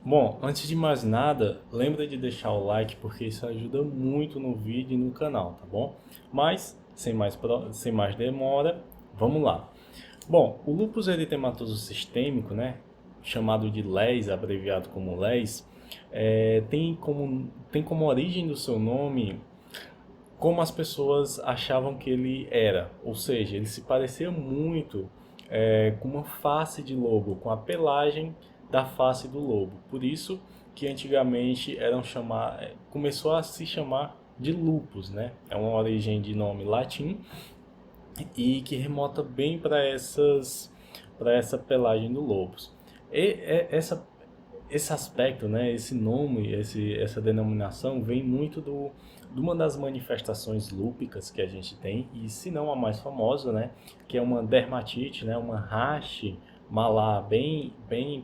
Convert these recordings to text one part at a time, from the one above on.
Bom, antes de mais nada, lembra de deixar o like porque isso ajuda muito no vídeo e no canal, tá bom? Mas, sem mais demora, vamos lá. Bom, o lúpus eritematoso sistêmico, né, chamado de LES, abreviado como LES, tem como origem do seu nome como as pessoas achavam que ele era. Ou seja, ele se parecia muito com uma face de lobo, com a pelagem da face do lobo. Por isso que antigamente começou a se chamar de lupus, né? É uma origem de nome latim e que remota bem para essa pelagem do lobos. Esse aspecto, né, esse nome, essa denominação vem muito de uma das manifestações lúpicas que a gente tem, e se não a mais famosa, né, que é uma dermatite, né, uma rache malar bem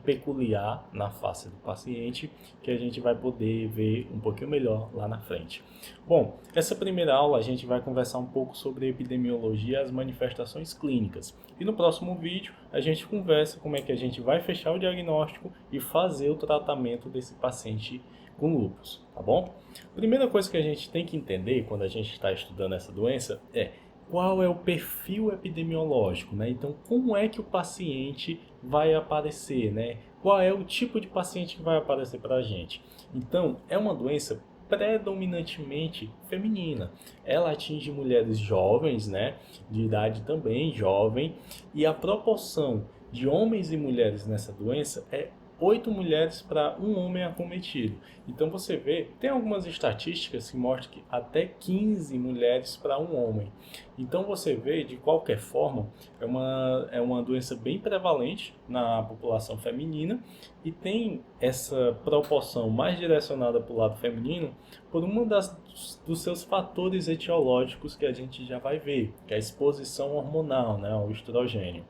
peculiar na face do paciente, que a gente vai poder ver um pouquinho melhor lá na frente. Bom, essa primeira aula a gente vai conversar um pouco sobre epidemiologia e as manifestações clínicas. E no próximo vídeo a gente conversa como é que a gente vai fechar o diagnóstico e fazer o tratamento desse paciente com lúpus, tá bom? Primeira coisa que a gente tem que entender quando a gente está estudando essa doença é qual é o perfil epidemiológico, né? Então, como é que o paciente vai aparecer, né? Qual é o tipo de paciente que vai aparecer para a gente? Então, é uma doença predominantemente feminina. Ela atinge mulheres jovens, né, de idade também jovem, e a proporção de homens e mulheres nessa doença é 8 mulheres para um homem acometido. Então você vê, tem algumas estatísticas que mostram que até 15 mulheres para um homem. Então você vê, de qualquer forma, é uma doença bem prevalente na população feminina e tem essa proporção mais direcionada para o lado feminino por dos seus fatores etiológicos que a gente já vai ver, que é a exposição hormonal, né, ao estrogênio.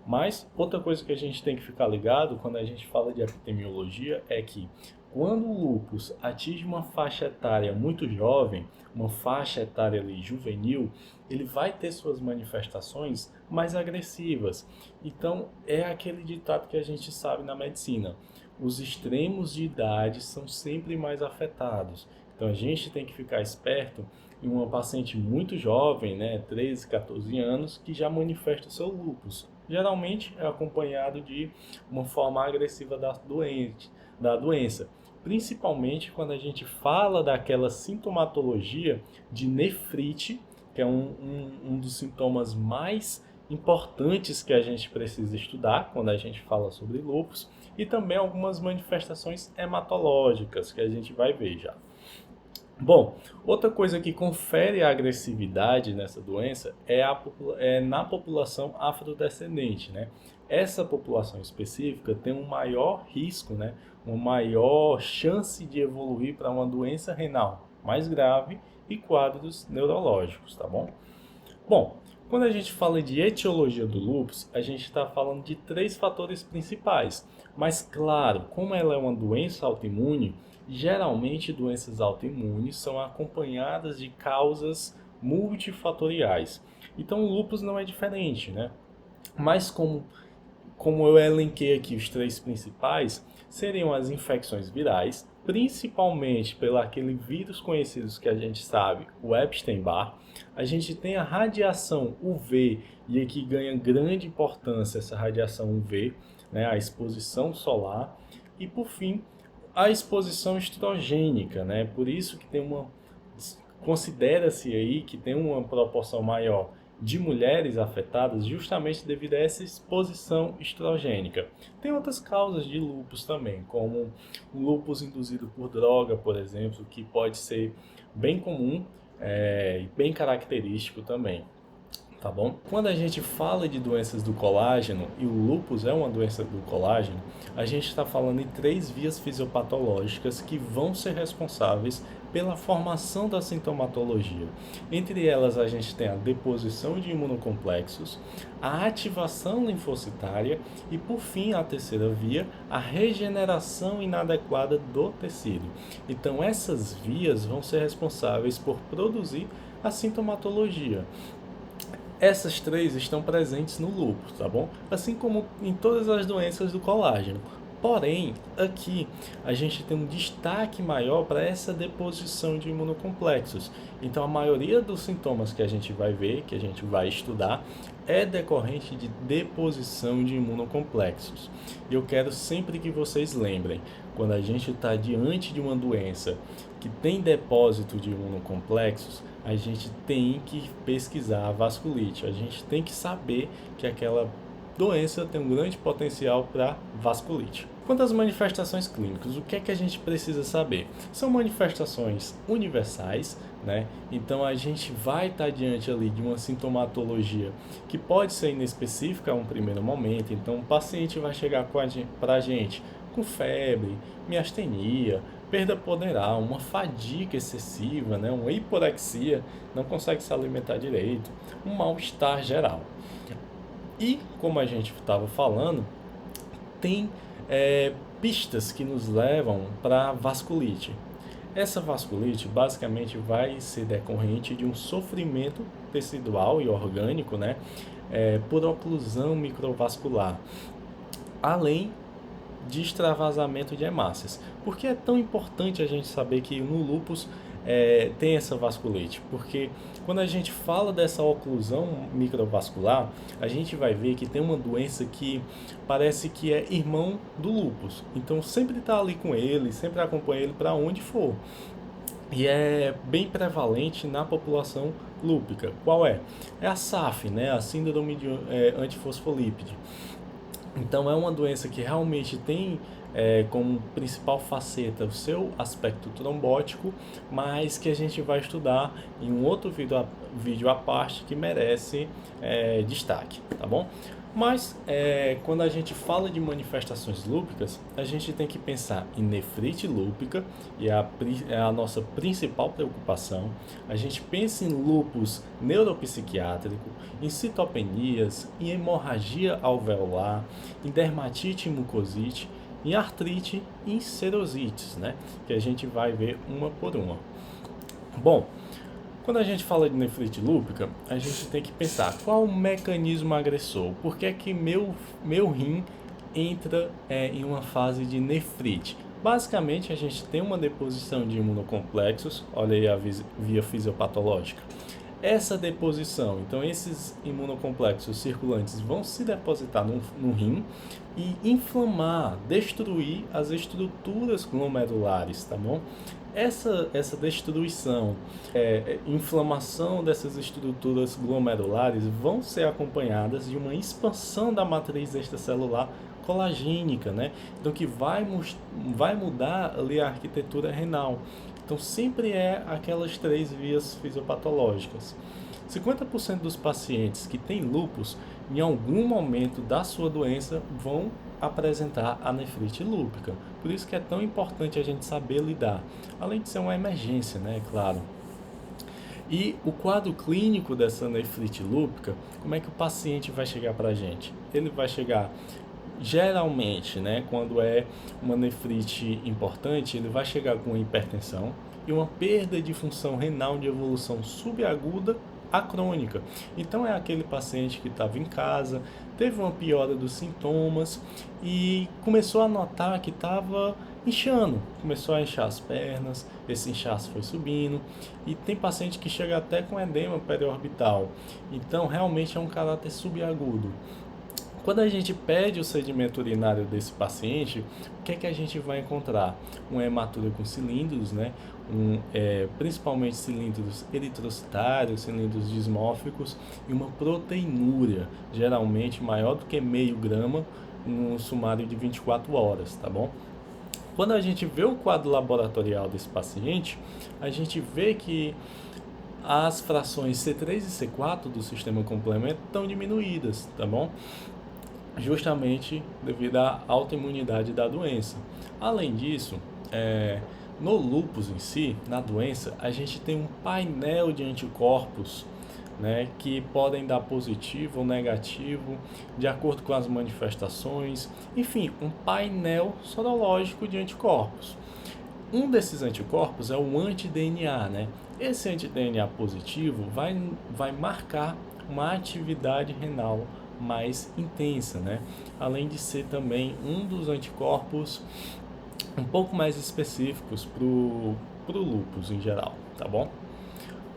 Mas outra coisa que a gente tem que ficar ligado quando a gente fala de epidemiologia é que quando o lúpus atinge uma faixa etária muito jovem, uma faixa etária ali juvenil, ele vai ter suas manifestações mais agressivas. Então é aquele ditado que a gente sabe na medicina: os extremos de idade são sempre mais afetados. Então a gente tem que ficar esperto em uma paciente muito jovem, né, 13, 14 anos, que já manifesta o seu lúpus. Geralmente é acompanhado de uma forma agressiva da doença, principalmente quando a gente fala daquela sintomatologia de nefrite, que é um dos sintomas mais importantes que a gente precisa estudar quando a gente fala sobre lúpus, e também algumas manifestações hematológicas que a gente vai ver já. Bom, outra coisa que confere a agressividade nessa doença é na população afrodescendente, né? Essa população específica tem um maior risco, né? Uma maior chance de evoluir para uma doença renal mais grave e quadros neurológicos, tá bom? Bom, quando a gente fala de etiologia do lúpus, a gente está falando de três fatores principais. Mas, claro, como ela é uma doença autoimune, geralmente doenças autoimunes são acompanhadas de causas multifatoriais. Então, o lúpus não é diferente, né? Mas como eu elenquei aqui os três principais, seriam as infecções virais, principalmente pelo aquele vírus conhecido que a gente sabe, o Epstein-Barr. A gente tem a radiação UV, e aqui ganha grande importância essa radiação UV, né, a exposição solar. E por fim, a exposição estrogênica, né? Por isso que considera-se aí que tem uma proporção maior de mulheres afetadas justamente devido a essa exposição estrogênica. Tem outras causas de lúpus também, como o lúpus induzido por droga, por exemplo, que pode ser bem comum e bem característico também. Tá bom? Quando a gente fala de doenças do colágeno, e o lúpus é uma doença do colágeno, a gente está falando em três vias fisiopatológicas que vão ser responsáveis pela formação da sintomatologia. Entre elas, a gente tem a deposição de imunocomplexos, a ativação linfocitária e, por fim, a terceira via, a regeneração inadequada do tecido. Então, essas vias vão ser responsáveis por produzir a sintomatologia. Essas três estão presentes no lúpus, tá bom? Assim como em todas as doenças do colágeno. Porém, aqui a gente tem um destaque maior para essa deposição de imunocomplexos. Então, a maioria dos sintomas que a gente vai ver, que a gente vai estudar, é decorrente de deposição de imunocomplexos. E eu quero sempre que vocês lembrem, quando a gente está diante de uma doença que tem depósito de imunocomplexos, a gente tem que pesquisar a vasculite, a gente tem que saber que aquela doença tem um grande potencial para vasculite. Quanto às manifestações clínicas, o que é que a gente precisa saber? São manifestações universais, né? Então a gente vai estar diante ali de uma sintomatologia que pode ser inespecífica a um primeiro momento. Então o paciente vai chegar para a gente com febre, miastenia, perda poderal, uma fadiga excessiva, né? Uma hiporexia, não consegue se alimentar direito, um mal-estar geral. E, como a gente estava falando, tem pistas que nos levam para a vasculite. Essa vasculite basicamente vai ser decorrente de um sofrimento tecidual e orgânico, né, por oclusão microvascular, além de extravasamento de hemácias. Por que é tão importante a gente saber que no lúpus tem essa vasculite? Porque quando a gente fala dessa oclusão microvascular, a gente vai ver que tem uma doença que parece que é irmão do lúpus. Então sempre está ali com ele, sempre acompanha ele para onde for. E é bem prevalente na população lúpica. Qual é? É a SAF, né? A síndrome de antifosfolípide. Então é uma doença que realmente tem como principal faceta o seu aspecto trombótico, mas que a gente vai estudar em um outro vídeo à parte que merece destaque, tá bom? Mas quando a gente fala de manifestações lúpicas, a gente tem que pensar em nefrite lúpica, e é a nossa principal preocupação. A gente pensa em lúpus neuropsiquiátrico, em citopenias, em hemorragia alveolar, em dermatite e mucosite, em artrite e em serosites, né? Que a gente vai ver uma por uma. Bom, quando a gente fala de nefrite lúpica, a gente tem que pensar qual o mecanismo agressor. Por que é que meu rim entra em uma fase de nefrite? Basicamente, a gente tem uma deposição de imunocomplexos, olha aí a via fisiopatológica. Essa deposição, então esses imunocomplexos circulantes vão se depositar no rim e inflamar, destruir as estruturas glomerulares, tá bom? Essa destruição, inflamação dessas estruturas glomerulares vão ser acompanhadas de uma expansão da matriz extracelular colagênica, né? Então que vai mudar ali a arquitetura renal. Então sempre aquelas 3 vias fisiopatológicas. 50% dos pacientes que têm lúpus, em algum momento da sua doença, vão apresentar a nefrite lúpica. Por isso que é tão importante a gente saber lidar. Além de ser uma emergência, né? Claro. E o quadro clínico dessa nefrite lúpica, como é que o paciente vai chegar para a gente? Ele vai chegar, geralmente, né, quando é uma nefrite importante, ele vai chegar com hipertensão e uma perda de função renal de evolução subaguda a crônica. Então é aquele paciente que estava em casa, teve uma piora dos sintomas e começou a notar que estava inchando, começou a inchar as pernas, esse inchaço foi subindo, e tem paciente que chega até com edema periorbital. Então realmente é um caráter subagudo. Quando a gente pede o sedimento urinário desse paciente, o que é que a gente vai encontrar? Uma hematura com cilindros, né? Principalmente cilindros eritrocitários, cilindros dismórficos e uma proteinúria, geralmente maior do que meio grama, no sumário de 24 horas, tá bom? Quando a gente vê o quadro laboratorial desse paciente, a gente vê que as frações C3 e C4 do sistema complemento estão diminuídas, tá bom? Justamente devido à autoimunidade da doença. Além disso, no lúpus em si, na doença, a gente tem um painel de anticorpos, né, que podem dar positivo ou negativo de acordo com as manifestações. Enfim, um painel sorológico de anticorpos. Um desses anticorpos é o anti-DNA, né? Esse anti-DNA positivo vai marcar uma atividade renal mais intensa, né? Além de ser também um dos anticorpos um pouco mais específicos pro lúpus em geral, tá bom?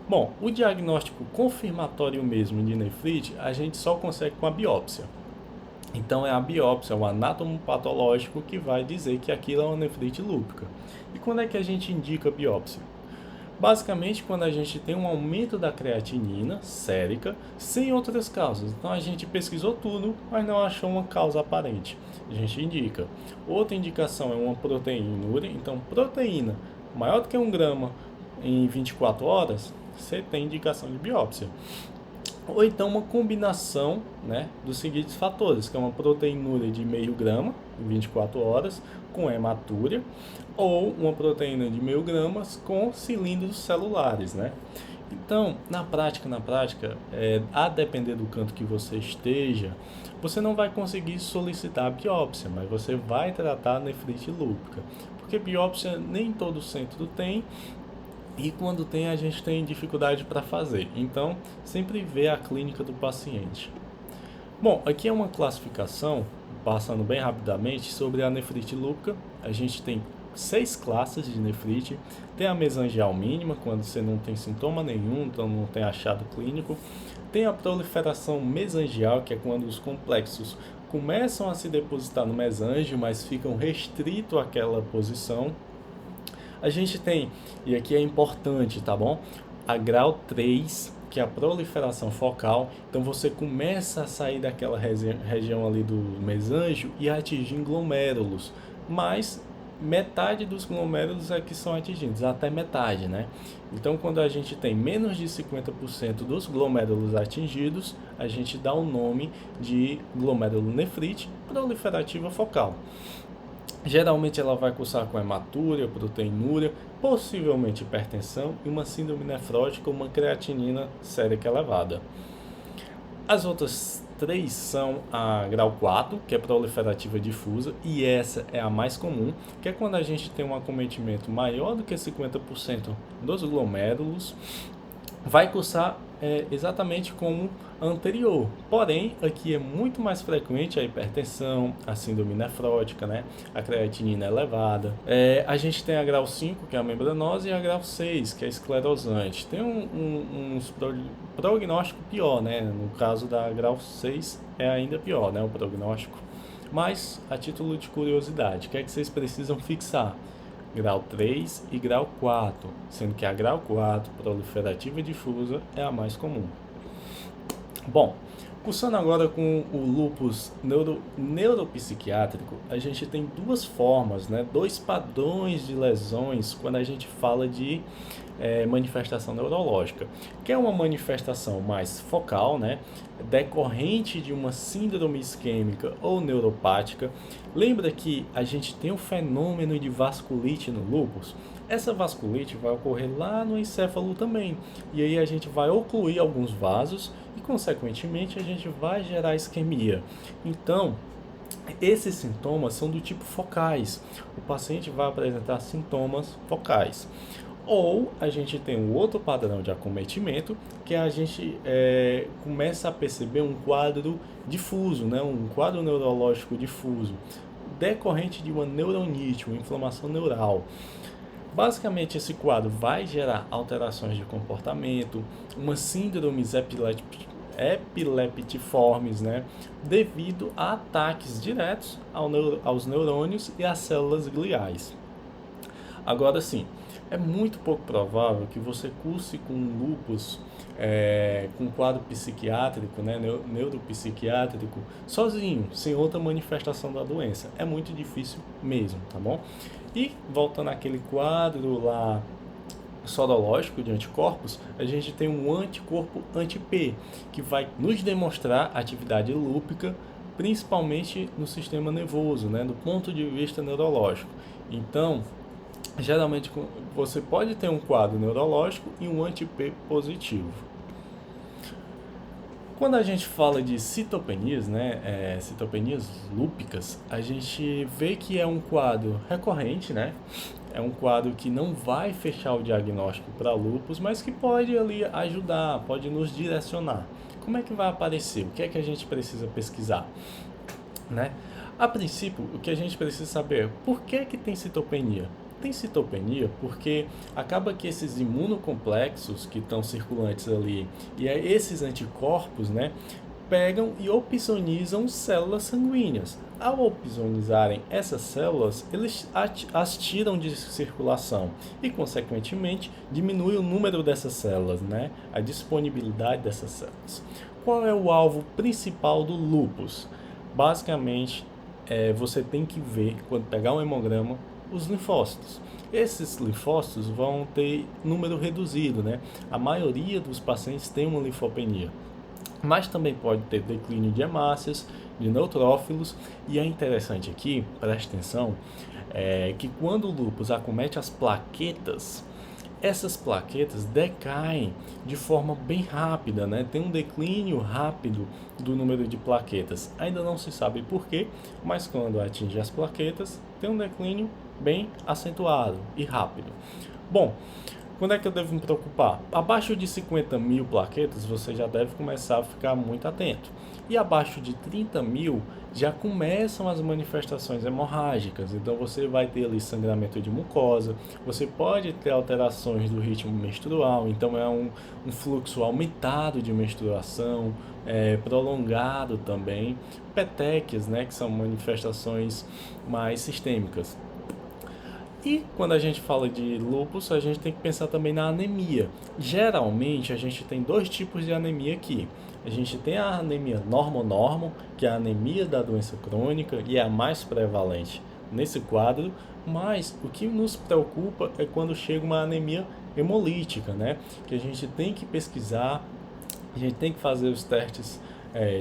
Bom, o diagnóstico confirmatório mesmo de nefrite a gente só consegue com a biópsia. Então é a biópsia, o anátomo patológico que vai dizer que aquilo é uma nefrite lúpica. E quando é que a gente indica a biópsia? Basicamente quando a gente tem um aumento da creatinina sérica sem outras causas. Então a gente pesquisou tudo, mas não achou uma causa aparente. A gente indica. Outra indicação é uma proteinúria. Então proteína maior do que 1 grama em 24 horas, você tem indicação de biópsia. Ou então uma combinação, né, dos seguintes fatores, que é uma proteinúria de meio grama em 24 horas com hematúria, ou uma proteína de meio gramas com cilindros celulares, né? Então, na prática, a depender do canto que você esteja, você não vai conseguir solicitar a biópsia, mas você vai tratar a nefrite lúpica, porque biópsia nem todo centro tem. E quando tem, a gente tem dificuldade para fazer. Então, sempre vê a clínica do paciente. Bom, aqui é uma classificação, passando bem rapidamente, sobre a nefrite lúpica. A gente tem 6 classes de nefrite. Tem a mesangial mínima, quando você não tem sintoma nenhum, então não tem achado clínico. Tem a proliferação mesangial, que é quando os complexos começam a se depositar no mesângio, mas ficam restritos àquela posição. A gente tem, e aqui é importante, tá bom? A grau 3, que é a proliferação focal. Então você começa a sair daquela região ali do mesângio e atingir glomérulos. Mas metade dos glomérulos é que são atingidos, até metade, né? Então quando a gente tem menos de 50% dos glomérulos atingidos, a gente dá o nome de glomerulonefrite proliferativa focal. Geralmente ela vai cursar com hematúria, proteinúria, possivelmente hipertensão e uma síndrome nefrótica ou uma creatinina sérica elevada. As outras 3 são a grau 4, que é proliferativa difusa, e essa é a mais comum, que é quando a gente tem um acometimento maior do que 50% dos glomérulos, vai cursar exatamente como a anterior. Porém, aqui é muito mais frequente a hipertensão, a síndrome nefrótica, né? A creatinina elevada. A gente tem a grau 5, que é a membranose, e a grau 6, que é a esclerosante. Tem uns prognóstico pior, né? No caso da grau 6 é ainda pior, né? O prognóstico. Mas, a título de curiosidade, o que é que vocês precisam fixar? Grau 3 e grau 4, sendo que a grau 4, proliferativa difusa, é a mais comum. Bom, cursando agora com o lúpus neuropsiquiátrico, a gente tem 2 formas, né, 2 padrões de lesões quando a gente fala de manifestação neurológica, que é uma manifestação mais focal, né, decorrente de uma síndrome isquêmica ou neuropática. Lembra que a gente tem um fenômeno de vasculite no lúpus? Essa vasculite vai ocorrer lá no encéfalo também, e aí a gente vai ocluir alguns vasos e, consequentemente, a gente vai gerar isquemia. Então, esses sintomas são do tipo focais. O paciente vai apresentar sintomas focais. Ou a gente tem um outro padrão de acometimento, que a gente começa a perceber um quadro difuso, né? Um quadro neurológico difuso, decorrente de uma neuronite, uma inflamação neural. Basicamente, esse quadro vai gerar alterações de comportamento, umas síndromes epileptiformes, né? Devido a ataques diretos aos neurônios e às células gliais. Agora sim, é muito pouco provável que você curse com lúpus, com quadro psiquiátrico, né, neuropsiquiátrico, sozinho, sem outra manifestação da doença. É muito difícil mesmo, tá bom? E voltando àquele quadro lá sorológico de anticorpos, a gente tem um anticorpo anti-P, que vai nos demonstrar atividade lúpica, principalmente no sistema nervoso, né, do ponto de vista neurológico. Então, geralmente você pode ter um quadro neurológico e um anti-P positivo. Quando a gente fala de citopenias, né, citopenias lúpicas, a gente vê que é um quadro recorrente, né? É um quadro que não vai fechar o diagnóstico para lúpus, mas que pode ali ajudar, pode nos direcionar. como é que vai aparecer? O que é que a gente precisa pesquisar, né? A princípio, o que a gente precisa saber é por que tem citopenia. Tem citopenia porque acaba que esses imunocomplexos que estão circulantes ali e esses anticorpos, né, pegam e opsonizam células sanguíneas. Ao opsonizarem essas células, eles as tiram de circulação e, consequentemente, diminui o número dessas células, né? A disponibilidade dessas células. Qual é o alvo principal do lúpus? Basicamente, você tem que ver, quando pegar um hemograma, os linfócitos. Esses linfócitos vão ter número reduzido, né? A maioria dos pacientes tem uma linfopenia, mas também pode ter declínio de hemácias, de neutrófilos, e é interessante aqui, preste atenção, que quando o lúpus acomete as plaquetas, essas plaquetas decaem de forma bem rápida, né? Tem um declínio rápido do número de plaquetas. Ainda não se sabe porquê, mas quando atinge as plaquetas, tem um declínio bem acentuado e rápido. Bom, quando é que eu devo me preocupar? Abaixo de 50 mil plaquetas, você já deve começar a ficar muito atento. E abaixo de 30 mil, já começam as manifestações hemorrágicas. Então, você vai ter ali sangramento de mucosa, você pode ter alterações do ritmo menstrual, então é um fluxo aumentado de menstruação, prolongado também. Petequias, né, que são manifestações mais sistêmicas. E quando a gente fala de lúpus, a gente tem que pensar também na anemia. Geralmente, a gente tem dois tipos de anemia aqui. A gente tem a anemia normo-normo, que é a anemia da doença crônica e é a mais prevalente nesse quadro, mas o que nos preocupa é quando chega uma anemia hemolítica, né? Que a gente tem que pesquisar, a gente tem que fazer os testes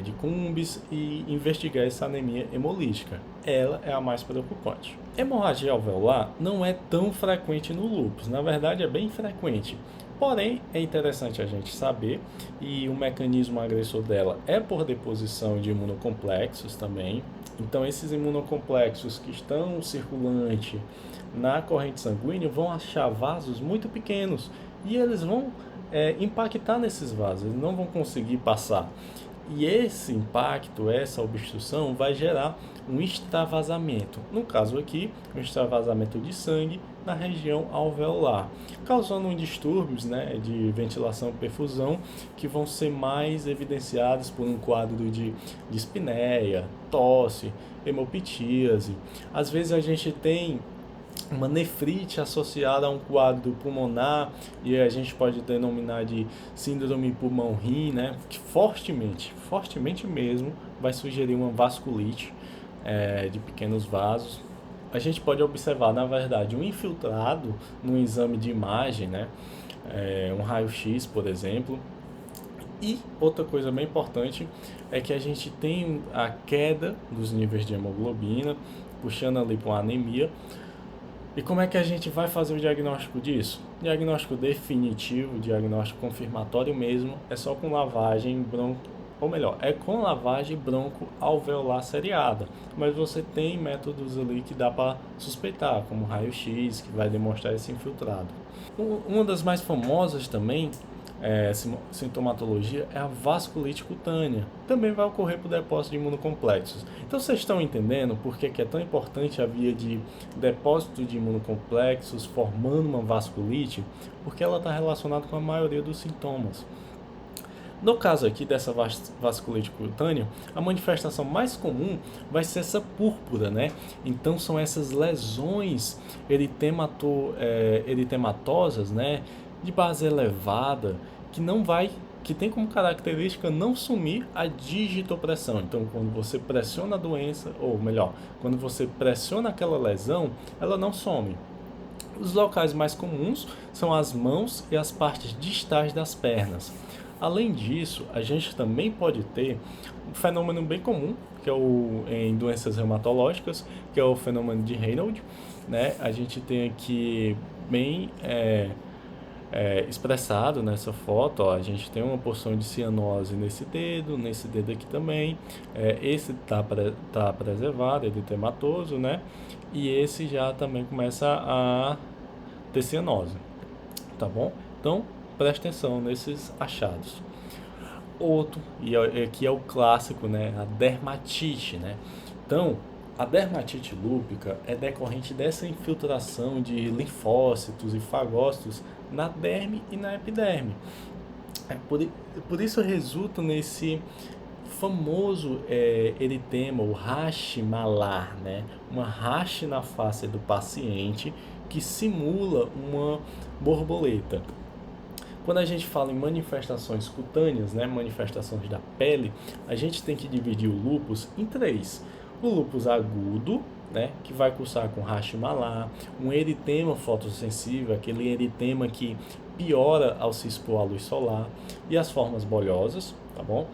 de Cumbis e investigar essa anemia hemolítica. Ela é a mais preocupante. Hemorragia alveolar não é tão frequente no lúpus, na verdade é bem frequente. Porém, é interessante a gente saber, e o mecanismo agressor dela é por deposição de imunocomplexos também. Então, esses imunocomplexos que estão circulantes na corrente sanguínea vão achar vasos muito pequenos e eles vão impactar nesses vasos, eles não vão conseguir passar. E esse impacto, essa obstrução, vai gerar um extravasamento. No caso aqui, um extravasamento de sangue na região alveolar, causando distúrbios, né, de ventilação e perfusão que vão ser mais evidenciados por um quadro de dispneia, tosse, hemoptíase. Às vezes a gente tem uma nefrite associada a um quadro pulmonar e a gente pode denominar de síndrome pulmão-rim, né? Que fortemente mesmo, vai sugerir uma vasculite de pequenos vasos. A gente pode observar, na verdade, um infiltrado no exame de imagem, né? Um raio-x, por exemplo. E outra coisa bem importante é que a gente tem a queda dos níveis de hemoglobina, puxando ali para uma anemia. E como é que a gente vai fazer o diagnóstico disso? Diagnóstico definitivo, diagnóstico confirmatório mesmo, é só com lavagem é com lavagem bronco-alveolar seriada. Mas você tem métodos ali que dá para suspeitar, como raio-x, que vai demonstrar esse infiltrado. Uma das mais famosas também, sintomatologia, é a vasculite cutânea. Também vai ocorrer por depósito de imunocomplexos. Então vocês estão entendendo por que é tão importante a via de depósito de imunocomplexos formando uma vasculite? Porque ela está relacionada com a maioria dos sintomas. No caso aqui dessa vasculite cutânea, a manifestação mais comum vai ser essa púrpura, né? Então são essas lesões eritematosas, né? De base elevada, que tem como característica não sumir a digitopressão. Então, quando você pressiona a doença, ou melhor, quando você pressiona aquela lesão, ela não some. Os locais mais comuns são as mãos e as partes distais das pernas. Além disso, a gente também pode ter um fenômeno bem comum, que é em doenças reumatológicas, que é o fenômeno de Raynaud, né? A gente tem aqui bem expressado nessa foto, ó, a gente tem uma porção de cianose nesse dedo aqui também, esse tá preservado, ele é tematoso, né? E esse já também começa a ter cianose, tá bom? Então, preste atenção nesses achados. Outro, e aqui é o clássico, né? A dermatite, né? Então, a dermatite lúpica é decorrente dessa infiltração de linfócitos e fagócitos na derme e na epiderme. É por isso resulta nesse famoso eritema, o rash malar, né? Uma rash na face do paciente que simula uma borboleta. Quando a gente fala em manifestações cutâneas, né, manifestações da pele, a gente tem que dividir o lúpus em três. O lúpus agudo, né, que vai cursar com rash malar, um eritema fotossensível, aquele eritema que piora ao se expor à luz solar, e as formas bolhosas, tá bom?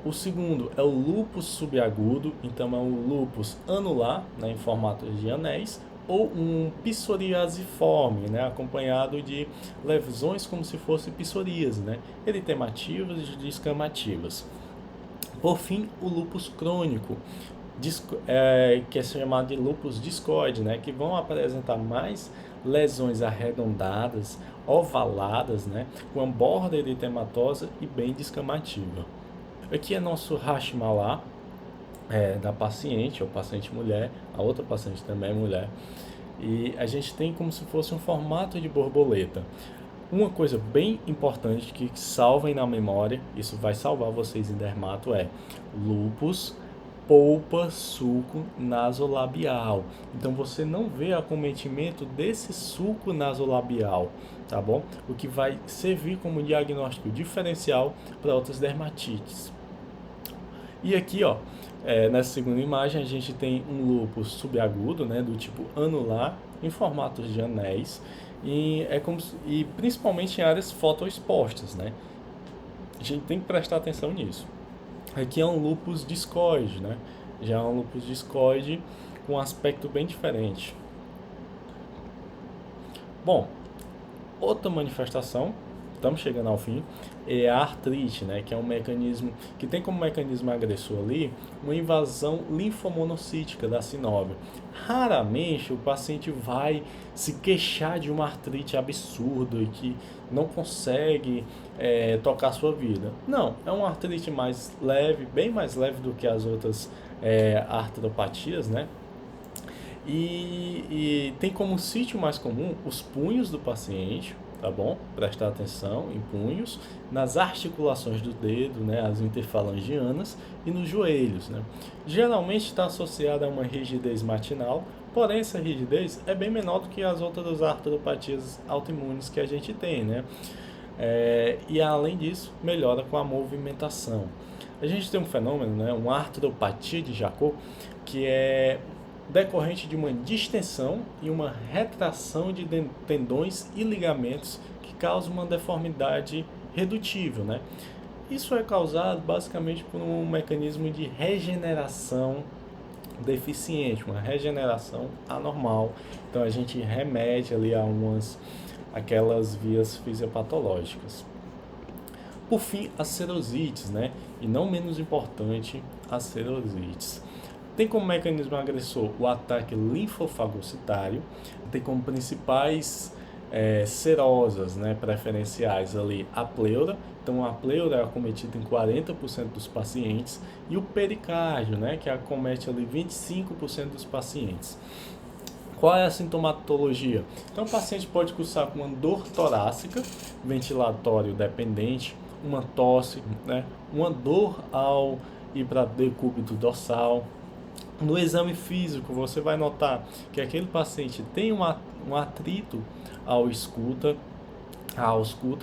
O segundo é o lúpus subagudo, então é o lúpus anular, né, em formato de anéis, ou um psoriasiforme, né, acompanhado de lesões como se fosse psoríase, né, eritemativas e descamativas. Por fim, o lúpus crônico, que é chamado de lúpus discoide, né, que vão apresentar mais lesões arredondadas, ovaladas, né, com a borda eritematosa e bem descamativa. Aqui é nosso rash malar da paciente, ou paciente mulher, a outra paciente também é mulher, e a gente tem como se fosse um formato de borboleta. Uma coisa bem importante que salvem na memória, isso vai salvar vocês em dermato, é lúpus, polpa, suco nasolabial. Então você não vê acometimento desse suco nasolabial, tá bom? O que vai servir como diagnóstico diferencial para outras dermatites. E aqui, ó, nessa segunda imagem a gente tem um lúpus subagudo, né, do tipo anular, em formatos de anéis, e principalmente em áreas fotoexpostas, né? A gente tem que prestar atenção nisso. Aqui é um lúpus discoide, né? Já é um lúpus discoide com um aspecto bem diferente. Bom, outra manifestação, estamos chegando ao fim, é a artrite, né, que é um mecanismo que tem como mecanismo agressor ali uma invasão linfomonocítica da sinóvia. Raramente o paciente vai se queixar de uma artrite absurda e que não consegue tocar a sua vida. Não, é uma artrite mais leve, bem mais leve do que as outras artropatias, né? E tem como sítio mais comum os punhos do paciente, tá bom? Prestar atenção em punhos, nas articulações do dedo, né, as interfalangianas e nos joelhos, né? Geralmente está associada a uma rigidez matinal, porém essa rigidez é bem menor do que as outras artropatias autoimunes que a gente tem, né? E além disso, melhora com a movimentação. A gente tem um fenômeno, né, uma artropatia de Charcot, que é decorrente de uma distensão e uma retração de tendões e ligamentos que causa uma deformidade redutível, né? Isso é causado basicamente por um mecanismo de regeneração deficiente, uma regeneração anormal. Então a gente remete ali a aquelas vias fisiopatológicas. Por fim, as serosites, né? E não menos importante, as serosites. Tem como mecanismo agressor o ataque linfofagocitário, tem como principais serosas, né, preferenciais ali a pleura. Então a pleura é acometida em 40% dos pacientes e o pericárdio, né, que acomete ali 25% dos pacientes. Qual é a sintomatologia? Então o paciente pode cursar com uma dor torácica, ventilatório dependente, uma tosse, né, uma dor ao ir para decúbito dorsal. No exame físico, você vai notar que aquele paciente tem um atrito à ausculta,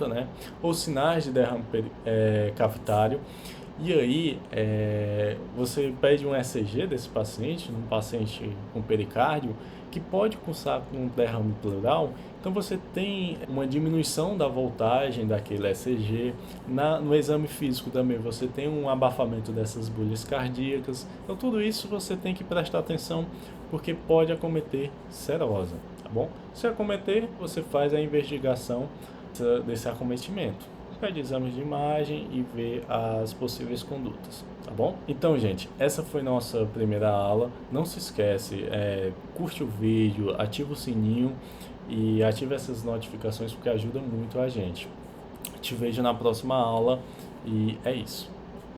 né? Ou sinais de derrame cavitário. E aí, você pede um ECG desse paciente, um paciente com pericárdio, que pode cursar com um derrame pleural. Então você tem uma diminuição da voltagem daquele ECG. No exame físico também você tem um abafamento dessas bolhas cardíacas. Então tudo isso você tem que prestar atenção porque pode acometer serosa, tá bom? Se acometer, você faz a investigação desse acometimento. Pede exames de imagem e vê as possíveis condutas, tá bom? Então, gente, essa foi nossa primeira aula. Não se esquece, curte o vídeo, ativa o sininho e ativa essas notificações porque ajuda muito a gente. Te vejo na próxima aula E é isso.